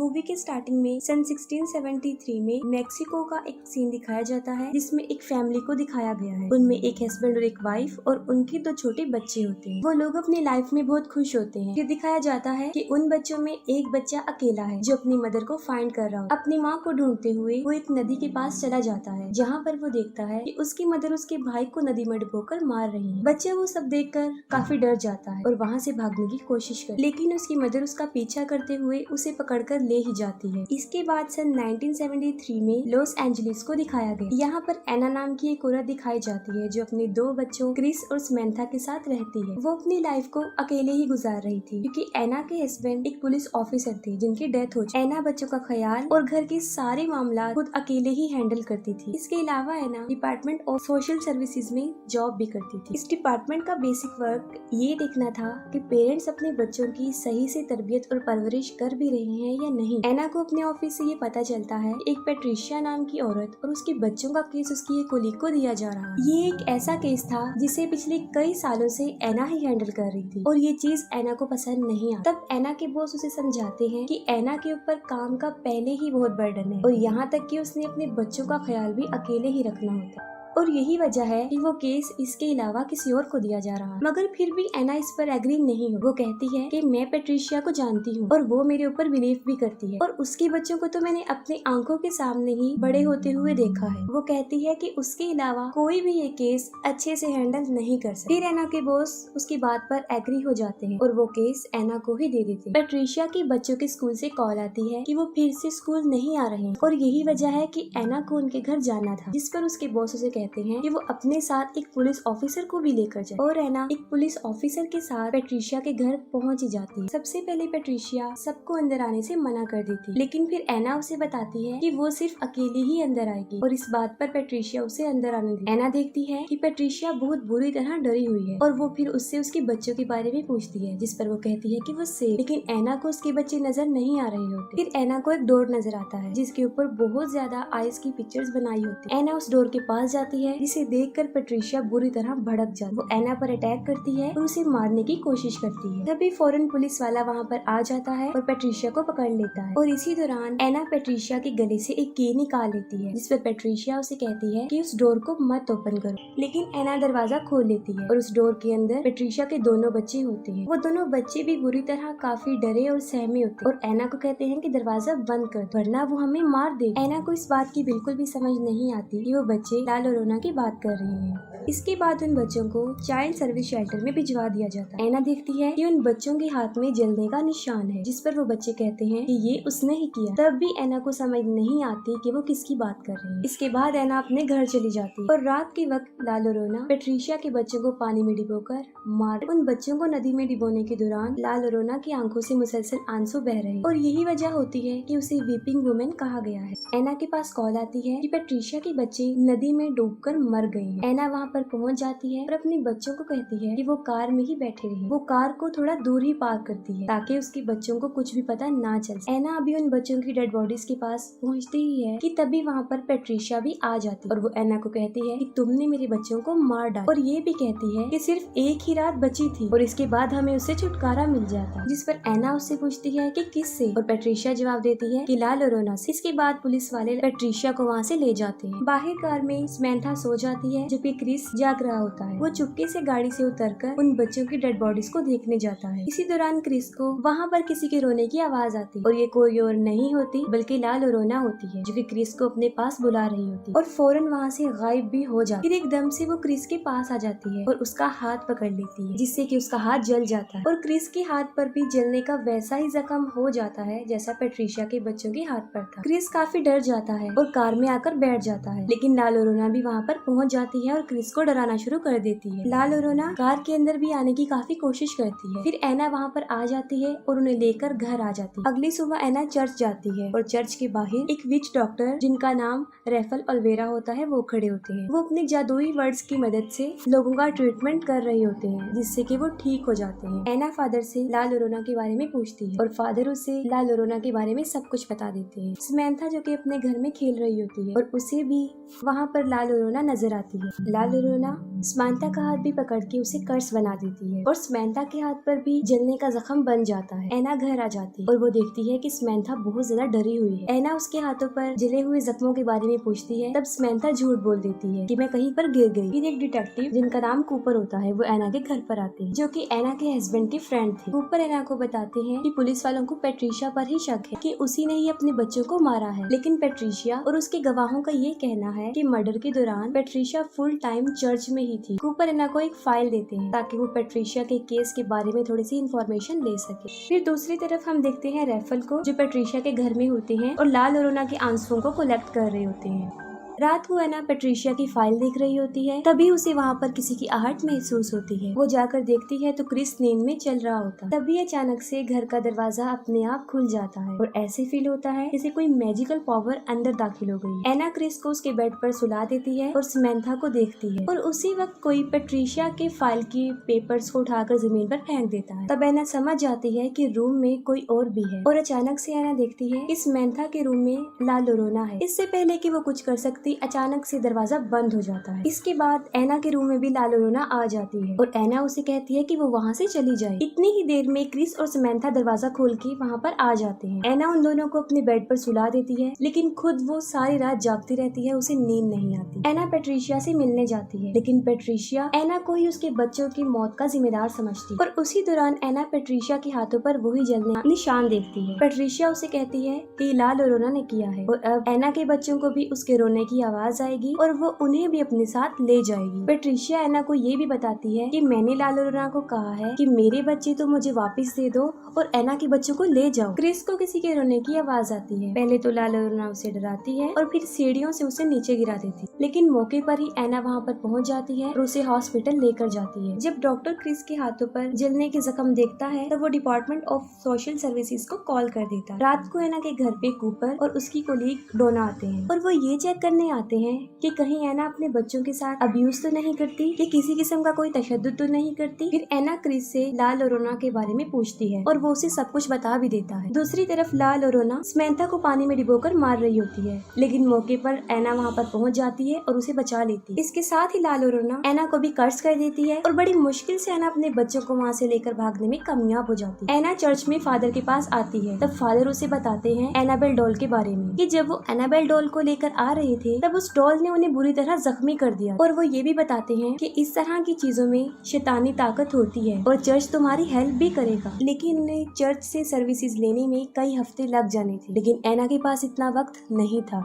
Movie के starting में सन 1673 में मेक्सिको का एक सीन दिखाया जाता है जिसमें एक फैमिली को दिखाया गया है। उनमें एक हस्बैंड और एक वाइफ और उनके 2 छोटे बच्चे होते हैं। वो लोग अपनी लाइफ में बहुत खुश होते हैं। फिर दिखाया जाता है कि उन बच्चों में एक बच्चा अकेला है जो अपनी मदर को फाइंड कर रहा हो। अपनी माँ को ढूंढते हुए वो एक नदी के पास चला जाता है जहाँ पर वो देखता है कि उसकी मदर उसके भाई को नदी में डुबोकर मार रही है। बच्चा वो सब देखकर काफी डर जाता है और वहाँ से भागने की कोशिश कर, लेकिन उसकी मदर उसका पीछा करते हुए उसे पकड़कर ले ही जाती है। इसके बाद सन 1973 में लॉस एंजलिस को दिखाया गया। यहाँ पर एना नाम की एक औरत दिखाई जाती है जो अपने 2 बच्चों क्रिस और समंथा के साथ रहती है। वो अपनी लाइफ को अकेले ही गुजार रही थी क्योंकि एना के हस्बैंड एक पुलिस ऑफिसर थे जिनकी डेथ हो चुकी। एना बच्चों का ख्याल और घर के सारे मामला खुद अकेले ही हैंडल करती थी। इसके अलावा एना डिपार्टमेंट ऑफ सोशल सर्विसेज में जॉब भी करती थी। इस डिपार्टमेंट का बेसिक वर्क ये देखना था कि पेरेंट्स अपने बच्चों की सही से तरबियत और परवरिश कर भी रहे हैं या नहीं। एना को अपने ऑफिस से ये पता चलता है एक पेट्रिशिया नाम की औरत और उसके बच्चों का केस उसकी एक कोलीग को दिया जा रहा है। ये एक ऐसा केस था जिसे पिछले कई सालों से एना ही हैंडल कर रही थी और ये चीज एना को पसंद नहीं आई। तब एना के बॉस उसे समझाते हैं कि एना के ऊपर काम का पहले ही बहुत बर्डन है और यहाँ तक कि उसने अपने बच्चों का ख्याल भी अकेले ही रखना होता है और यही वजह है कि वो केस इसके अलावा किसी और को दिया जा रहा है। मगर फिर भी एना इस पर एग्री नहीं हो। वो कहती है कि मैं पेट्रिशिया को जानती हूँ और वो मेरे ऊपर बिलीव भी करती है और उसके बच्चों को तो मैंने अपनी आंखों के सामने ही बड़े होते हुए देखा है। वो कहती है कि उसके अलावा कोई भी ये केस अच्छे से हैंडल नहीं कर सकता। फिर एना के बॉस उसकी बात पर एग्री हो जाते हैं और वो केस एना को ही दे देते हैं। पेट्रिशिया के बच्चों के स्कूल से कॉल आती है कि वो फिर से स्कूल नहीं आ रहे हैं और यही वजह है कि एना को उनके घर जाना था, जिस पर उसके बॉस उसे कहते हैं कि वो अपने साथ एक पुलिस ऑफिसर को भी लेकर जाए और एना एक पुलिस ऑफिसर के साथ पेट्रिशिया के घर पहुंच जाती है। सबसे पहले पेट्रिशिया सबको अंदर आने से मना कर देती है, लेकिन फिर एना उसे बताती है कि वो सिर्फ अकेली ही अंदर आएगी और इस बात पर पेट्रिशिया उसे अंदर आने देती है। एना देखती है कि पेट्रिशिया बहुत बुरी तरह डरी हुई है और वो फिर उससे उसके बच्चों के बारे में पूछती है, जिस पर वो कहती है कि वो सेफ, लेकिन एना को उसके बच्चे नजर नहीं आ रहे होते। फिर एना को एक डोर नजर आता है जिसके ऊपर बहुत ज्यादा आइस की पिक्चर्स बनाई होती है। एना उस डोर के पास जाती है जिसे देखकर पेट्रिशिया बुरी तरह भड़क जाती है। वो एना पर अटैक करती है और उसे मारने की कोशिश करती है। तभी फौरन पुलिस वाला वहाँ पर आ जाता है और पेट्रिशिया को पकड़ लेता है और इसी दौरान एना पेट्रिशिया के गले से एक की निकाल लेती है, जिस पर पेट्रिशिया उसे कहती है कि उस डोर को मत ओपन करो, लेकिन एना दरवाजा खोल लेती है और उस डोर के अंदर पेट्रिशिया के दोनों बच्चे होते हैं। वो दोनों बच्चे भी बुरी तरह काफी डरे और सहमे होते हैं और एना को कहते हैं कि दरवाजा बंद कर वरना वो हमें मार दे। एना को इस बात की बिल्कुल भी समझ नहीं आती कि वो बच्चे ला लोरेना की बात कर रहे हैं। इसके बाद उन बच्चों को चाइल्ड सर्विस शेल्टर में भिजवा दिया जाता है। एना देखती है कि उन बच्चों के हाथ में जलने का निशान है, जिस पर वो बच्चे कहते हैं कि ये उसने ही किया। तब भी एना को समझ नहीं आती कि वो किसकी बात कर रही है। इसके बाद एना अपने घर चली जाती है और रात के वक्त ला लोरेना पेट्रिशिया के बच्चों को पानी में डिबोकर मार। उन बच्चों को नदी में डिबोने के दौरान ला लोरेना की आंखों से मुसलसल आंसू बह रहे हैं और यही वजह होती है कि उसे वीपिंग वुमेन कहा गया है। एना के पास कॉल आती है कि पेट्रिशिया के बच्चे नदी में डूबकर मर गए हैं। एना वहाँ पर पहुँच जाती है और अपने बच्चों को कहती है कि वो कार में ही बैठे रहे। वो कार को थोड़ा दूर ही पार्क करती है ताकि उसके बच्चों को कुछ भी पता ना चले। एना अभी उन बच्चों की डेड बॉडीज के पास पहुँचती ही है कि तभी वहाँ पर पेट्रिशिया भी आ जाती है और वो एना को कहती है कि तुमने मेरे बच्चों को मार डाला और ये भी कहती है कि सिर्फ एक ही रात बची थी और इसके बाद हमें उससे छुटकारा मिल जाता, जिस पर एना उससे पूछती है कि किससे और पेट्रिशिया जवाब देती है कि ला लोरेना से। इसके बाद पुलिस वाले पेट्रिशिया को वहाँ से ले जाते हैं। बाहर कार में समंथा सो जाती है जबकि क्रिस जाग रहा होता है। वो चुपके से गाड़ी से उतरकर उन बच्चों की डेड बॉडीज को देखने जाता है। इसी दौरान क्रिस को वहाँ पर किसी के रोने की आवाज आती है और ये कोई और नहीं होती बल्कि ला लोरेना होती है जो कि क्रिस को अपने पास बुला रही होती है और फौरन वहाँ से गायब भी हो जाती है। फिर एकदम से वो क्रिस के पास आ जाती है और उसका हाथ पकड़ लेती है, जिससे कि उसका हाथ जल जाता है और क्रिस के हाथ पर भी जलने का वैसा ही जख्म हो जाता है जैसा पेट्रिशिया के बच्चों के हाथ पर था। क्रिस काफी डर जाता है और कार में आकर बैठ जाता है, लेकिन ला लोरेना भी वहाँ पर पहुँच जाती है और क्रिस को डराना शुरू कर देती है। ला लोरेना कार के अंदर भी आने की काफी कोशिश करती है। फिर एना वहाँ पर आ जाती है और उन्हें लेकर घर आ जाती है। अगली सुबह एना चर्च जाती है और चर्च के बाहर एक विच डॉक्टर जिनका नाम रेफल ओलिवेरा होता है वो खड़े होते हैं। वो अपने जादुई वर्ड्स की मदद से लोगों का ट्रीटमेंट कर रहे होते हैं जिससे कि वो ठीक हो जाते हैं। एना फादर से ला लोरेना के बारे में पूछती है और फादर उसे ला लोरेना के बारे में सब कुछ बता देते हैं। समंथा जो कि अपने घर में खेल रही होती है और उसे भी वहाँ पर ला लोरेना नजर आती है। ला रोना समंथा का हाथ भी पकड़ के उसे कर्स बना देती है और समंथा के हाथ पर भी जलने का जख्म बन जाता है। एना घर आ जाती है और वो देखती है कि समंथा बहुत ज्यादा डरी हुई है। एना उसके हाथों पर जले हुए जख्मों के बारे में पूछती है। तब समंथा झूठ बोल देती है कि मैं कहीं पर गिर गई। फिर एक डिटेक्टिव जिनका नाम कूपर होता है वो एना के घर पर आते हैं, जो कि एना के हस्बैंड के फ्रेंड थे। कूपर एना को बताते हैं कि पुलिस वालों को पेट्रिशिया पर ही शक है कि उसी ने ही अपने बच्चों को मारा है, लेकिन पेट्रिशिया और उसके गवाहों का ये कहना है कि मर्डर के दौरान पेट्रिशिया फुल टाइम चर्च में ही थी। कूपर एना को एक फाइल देते हैं ताकि वो पेट्रिशिया के केस के बारे में थोड़ी सी इन्फॉर्मेशन ले सके। फिर दूसरी तरफ हम देखते हैं रैफल को, जो पेट्रिशिया के घर में होते हैं और ला लोरेना के आंसुओं को कलेक्ट कर रहे होते हैं। रात को एना पेट्रिशिया की फाइल देख रही होती है, तभी उसे वहाँ पर किसी की आहट महसूस होती है। वो जाकर देखती है तो क्रिस नींद में चल रहा होता है। तभी अचानक से घर का दरवाजा अपने आप खुल जाता है और ऐसे फील होता है जैसे कोई मैजिकल पावर अंदर दाखिल हो गई। एना क्रिस को उसके बेड पर सुला देती है और समंथा को देखती है और उसी वक्त कोई पेट्रिशिया के फाइल की पेपर्स को उठाकर जमीन पर फेंक देता है। तब एना समझ जाती है कि रूम में कोई और भी है और अचानक से एना देखती है कि समंथा के रूम में ला लोरेना है। इससे पहले कि वो कुछ कर सकती अचानक से दरवाजा बंद हो जाता है। इसके बाद एना के रूम में भी ला लोरेना आ जाती है और एना उसे कहती है कि वो वहाँ से चली जाए। इतनी ही देर में क्रिस और समंथा दरवाजा खोल के वहाँ पर आ जाते हैं। एना उन दोनों को अपने बेड पर सुला देती है, लेकिन खुद वो सारी रात जागती रहती है, उसे नींद नहीं आती। एना पेट्रिशिया से मिलने जाती है, लेकिन पेट्रिशिया एना को ही उसके बच्चों की मौत का जिम्मेदार समझती है और उसी दौरान एना पेट्रिशिया के हाथों पर वही जलने का निशान देखती है। पेट्रिशिया उसे कहती है कि ला लोरेना ने किया है और अब एना के बच्चों को भी उसके रोने की आवाज आएगी और वो उन्हें भी अपने साथ ले जाएगी। पेट्रिशिया एना को ये भी बताती है कि मैंने ला लोरेना को कहा है कि मेरे बच्चे तो मुझे वापस दे दो और एना के बच्चों को ले जाओ। क्रिस को किसी के रोने की आवाज आती है। पहले तो ला लोरेना उसे डराती है और फिर सीढ़ियों से उसे नीचे गिरा देती, लेकिन मौके पर ही एना वहाँ पर पहुँच जाती है और उसे हॉस्पिटल लेकर जाती है। जब डॉक्टर क्रिस के हाथों पर जलने के जख्म देखता है तब वो डिपार्टमेंट ऑफ सोशल सर्विसेज को कॉल कर देता है। रात को एना के घर पे कूपर और उसकी कोलीग डोना आते हैं और वो ये चेक करने आते हैं कि कहीं एना अपने बच्चों के साथ अब्यूज तो नहीं करती, कि किसी किस्म का कोई तशद्दुद तो नहीं करती। फिर एना क्रिस से ला लोरेना के बारे में पूछती है और वो उसे सब कुछ बता भी देता है। दूसरी तरफ ला लोरेना समंथा को पानी में डुबोकर मार रही होती है, लेकिन मौके पर एना वहाँ पर पहुँच जाती है और उसे बचा लेती है। इसके साथ ही ला लोरेना एना को भी कर्ज कर देती है और बड़ी मुश्किल से एना अपने बच्चों को वहाँ से लेकर भागने में कामयाब हो जाती है। एना चर्च में फादर के पास आती है, तब फादर उसे बताते हैं एनाबेल डॉल के बारे में, कि जब वो एनाबेल डॉल को लेकर आ रहे थे तब उस डॉल ने उन्हें बुरी तरह जख्मी कर दिया और वो ये भी बताते हैं कि इस तरह की चीजों में शैतानी ताकत होती है और चर्च तुम्हारी हेल्प भी करेगा। लेकिन उन्हें चर्च से सर्विसेज लेने में कई हफ्ते लग जाने थे, लेकिन एना के पास इतना वक्त नहीं था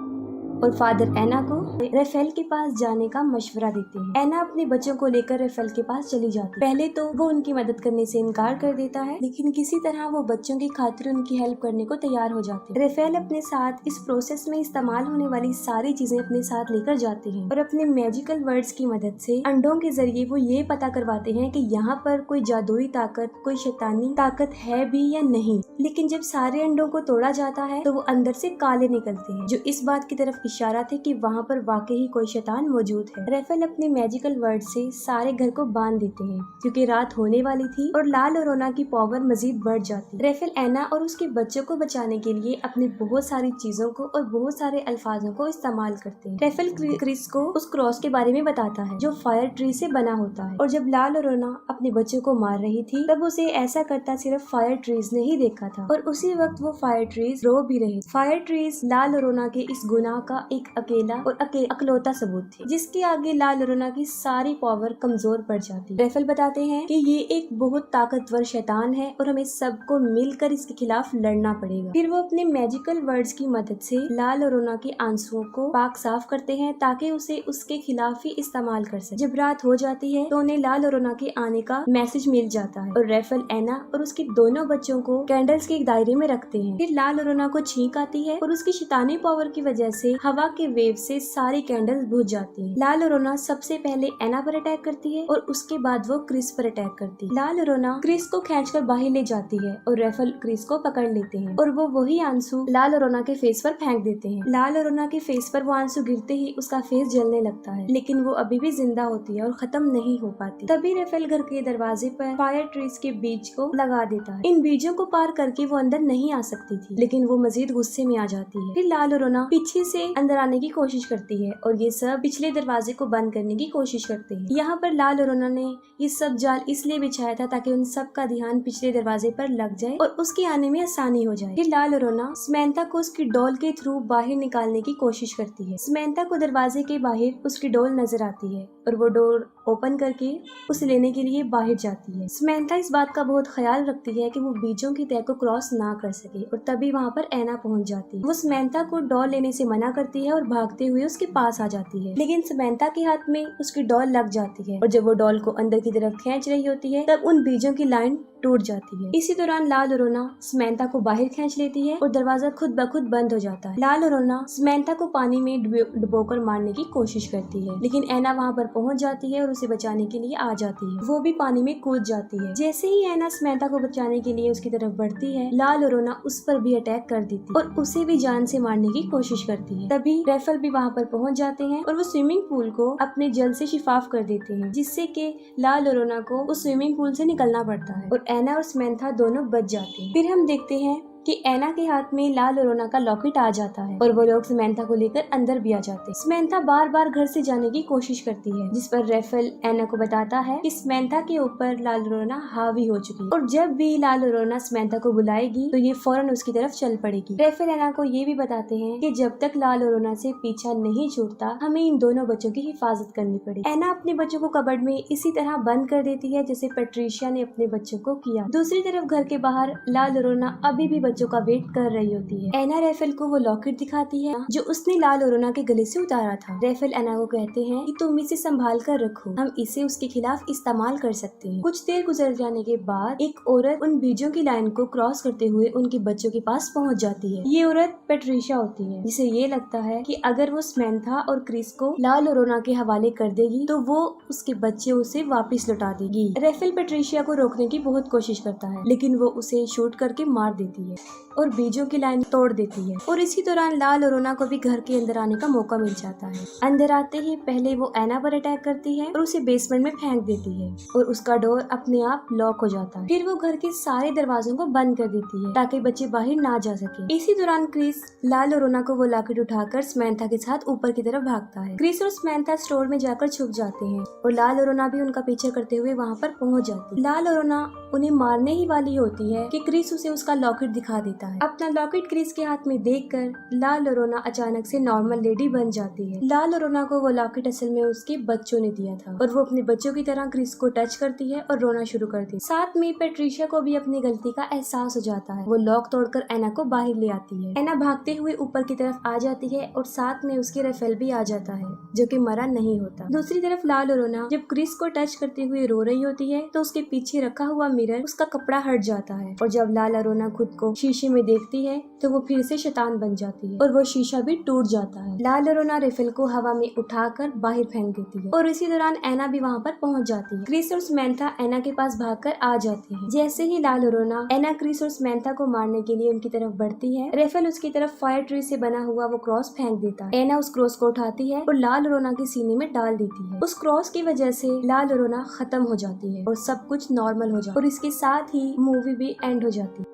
और फादर एना को रेफेल के पास जाने का मशवरा देते हैं। एना अपने बच्चों को लेकर रेफेल के पास चली जाती है। पहले तो वो उनकी मदद करने से इनकार कर देता है, लेकिन किसी तरह वो बच्चों की खातिर उनकी हेल्प करने को तैयार हो जाते हैं। रेफेल अपने साथ इस प्रोसेस में इस्तेमाल होने वाली सारी चीजें अपने साथ लेकर जाते हैं और अपने मैजिकल वर्ड्स की मदद से अंडों के जरिए वो ये पता करवाते हैं कि यहाँ पर कोई जादुई ताकत, कोई शैतानी ताकत है भी या नहीं। लेकिन जब सारे अंडों को तोड़ा जाता है तो वो अंदर से काले निकलते हैं, जो इस बात की तरफ इशारा थे कि वहाँ पर वाकई ही कोई शैतान मौजूद है। रेफेल अपने मैजिकल वर्ड से सारे घर को बांध देते हैं क्योंकि रात होने वाली थी और ला लोरेना की पावर मजीद बढ़ जाती। रेफेल एना और उसके बच्चों को बचाने के लिए अपनी बहुत सारी चीजों को और बहुत सारे अल्फाजों को इस्तेमाल करते हैं। रेफेल क्रिस को उस क्रॉस के बारे में बताता है जो फायर ट्री से बना होता है और जब ला लोरेना अपने बच्चों को मार रही थी तब उसे ऐसा करता सिर्फ फायर ट्रीज ने ही देखा था और उसी वक्त वो फायर ट्रीज रो भी रहे। फायर ट्रीज ला लोरेना के इस गुनाह का एक अकेला और अकलौता सबूत थे, जिसके आगे ला लोरेना की सारी पावर कमजोर पड़ जाती। रेफेल बताते हैं कि ये एक बहुत ताकतवर शैतान है और हमें सबको मिलकर इसके खिलाफ लड़ना पड़ेगा। फिर वो अपने मैजिकल वर्ड्स की मदद से ला लोरेना के आंसुओं को पाक साफ करते हैं ताकि उसे उसके खिलाफ ही इस्तेमाल कर सके। जब रात हो जाती है तो उन्हें ला लोरेना के आने का मैसेज मिल जाता है और रेफेल एना और उसके दोनों बच्चों को कैंडल्स के एक दायरे में रखते हैं। फिर ला लोरेना को छींक आती है और उसकी शैतानी पावर की वजह से हवा के वेव से सारी कैंडल्स बुझ जाती हैं। ला लोरेना सबसे पहले एना पर अटैक करती है और उसके बाद वो क्रिस पर अटैक करती है। ला लोरेना क्रिस को खींचकर बाहर ले जाती है और रेफेल क्रिस को पकड़ लेते हैं और वो वही आंसू ला लोरेना के फेस पर फेंक देते हैं। ला लोरेना के फेस पर वो आंसू गिरते ही उसका फेस जलने लगता है, लेकिन वो अभी भी जिंदा होती है और खत्म नहीं हो पाती। तभी रेफेल घर के दरवाजे पर फायर ट्रीज के बीज को लगा देता है। इन बीजों को पार करके वो अंदर नहीं आ सकती थी, लेकिन वो मजीद गुस्से में आ जाती है। फिर ला लोरेना पीछे से अंदर आने की कोशिश करती है और ये सब पिछले दरवाजे को बंद करने की कोशिश करते हैं। यहाँ पर लाल और रोना ने ये सब जाल इसलिए बिछाया था ताकि उन सब का ध्यान पिछले दरवाजे पर लग जाए और उसके आने में आसानी हो जाए। फिर लाल और रोना समंथा को उसकी डॉल के थ्रू बाहर निकालने की कोशिश करती है। समंथा को दरवाजे के बाहर उसकी डॉल नजर आती है और वो डोर ओपन करके उसे लेने के लिए बाहर जाती है। समंथा इस बात का बहुत ख्याल रखती है कि वो बीजों की तह को क्रॉस ना कर सके और तभी वहाँ पर ऐना पहुँच जाती है। वो समंथा को डॉल लेने से मना करती है और भागते हुए उसके पास आ जाती है, लेकिन समंथा के हाथ में उसकी डॉल लग जाती है और जब वो डॉल को अंदर की तरफ खींच रही होती है तब उन बीजों की लाइन टूट जाती है। इसी दौरान लाल और रोना समंथा को बाहर खींच लेती है और दरवाजा खुद ब खुद बंद हो जाता है। लाल और रोना समंथा को पानी में डुबोकर मारने की कोशिश करती है, लेकिन ऐना वहाँ पर पहुँच जाती है और उसे बचाने के लिए आ जाती है। वो भी पानी में कूद जाती है। जैसे ही ऐना समंथा को बचाने के लिए उसकी तरफ बढ़ती है, लाल और रोना उस पर भी अटैक कर देती है और उसे भी जान से मारने की कोशिश करती है। तभी रेफल भी वहाँ पर पहुँच जाते हैं और वो स्विमिंग पूल को अपने जल से शिफाफ कर देते हैं, जिससे कि लाल और रोना को उस स्विमिंग पूल से निकलना पड़ता है और ऐना और समंथा दोनों बच जाते हैं। फिर हम देखते हैं कि ऐना के हाथ में लाल और रोना का लॉकेट आ जाता है और वो लोग समंथा को लेकर अंदर भी आ जाते हैं। समंथा बार बार घर से जाने की कोशिश करती है, जिस पर रेफल ऐना को बताता है कि समंथा के ऊपर लाल और रोना हावी हो चुकी है और जब भी लाल और रोना समंथा को बुलाएगी तो ये फौरन उसकी तरफ चल पड़ेगी। रेफल ऐना को ये भी बताते हैं कि जब तक लाल और रोना से पीछा नहीं छूटता हमें इन दोनों बच्चों की हिफाजत करनी पड़ेगी। ऐना अपने बच्चों को कबर्ड में इसी तरह बंद कर देती है जैसे पैट्रिशिया ने अपने बच्चों को किया। दूसरी तरफ घर के बाहर लाल और रोना अभी भी बच्चों का वेट कर रही होती है। ऐना रेफल को वो लॉकेट दिखाती है जो उसने लाल और रोना के गले से उतारा था। रेफल ऐना को कहते हैं कि तुम इसे संभाल कर रखो, हम इसे उसके खिलाफ इस्तेमाल कर सकते हैं। कुछ देर गुजर जाने के बाद एक औरत उन बीजों की लाइन को क्रॉस करते हुए उनके बच्चों के पास पहुंच जाती है। ये औरत पैट्रिशिया होती है, जिसे ये लगता है कि अगर वो समंथा और क्रिस को लाल और रोना के हवाले कर देगी तो वो उसके बच्चे उसे वापस लौटा देगी। रेफल पैट्रिशिया को रोकने की बहुत कोशिश करता है, लेकिन वो उसे शूट करके मार देती है और बीजों की लाइन तोड़ देती है और इसी दौरान लाल और रोना को भी घर के अंदर आने का मौका मिल जाता है। अंदर आते ही पहले वो ऐना पर अटैक करती है और उसे बेसमेंट में फेंक देती है और उसका डोर अपने आप लॉक हो जाता है। फिर वो घर के सारे दरवाजों को बंद कर देती है ताकि बच्चे बाहर ना जा सके। इसी दौरान क्रिस लाल और रोना को वो लॉकेट उठाकर समंथा के साथ ऊपर की तरफ भागता है। क्रिस और समंथा स्टोर में जाकर छुप जाते हैं और लाल और रोना भी उनका पीछा करते हुए वहाँ पर पहुँच जाती है। लाल और रोना उन्हें मारने ही वाली होती है कि क्रिस उसे उसका लॉकेट दिखा देता है। अपना लॉकेट क्रिस के हाथ में देखकर लाल और रोना अचानक से नॉर्मल लेडी बन जाती है। लाल और रोना को वो लॉकेट असल में उसके बच्चों ने दिया था और वो अपने बच्चों की तरह क्रिस को टच करती है और रोना शुरू करती है। साथ में पैट्रिशिया को भी अपनी गलती का एहसास हो जाता है। वो लॉक तोड़कर ऐना को बाहर ले आती है। ऐना भागते हुए ऊपर की तरफ आ जाती है और साथ में उसके रेफेल भी आ जाता है जो कि मरा नहीं होता। दूसरी तरफ लाल और रोना जब क्रिस को टच करते हुए रो रही होती है तो उसके पीछे रखा हुआ मिरर उसका कपड़ा हट जाता है और जब लाल और रोना खुद को शीशे में देखती है तो वो फिर से शैतान बन जाती है और वो शीशा भी टूट जाता है। लाल और रोना रेफेल को हवा में उठाकर बाहर फेंक देती है और इसी दौरान ऐना भी वहाँ पर पहुँच जाती है। क्रिस और समंथा ऐना के पास भागकर आ जाती है। जैसे ही लाल और रोना ऐना क्रिस और समंथा को मारने के लिए उनकी तरफ बढ़ती है, रेफेल उसकी तरफ फायर ट्री से बना हुआ वो क्रॉस फेंक देता है। ऐना उस क्रॉस को उठाती है और लाल और रोना के सीने में डाल देती है। उस क्रॉस की वजह से लाल और रोना खत्म हो जाती है और सब कुछ नॉर्मल हो जाता है और इसके साथ ही मूवी भी एंड हो जाती है।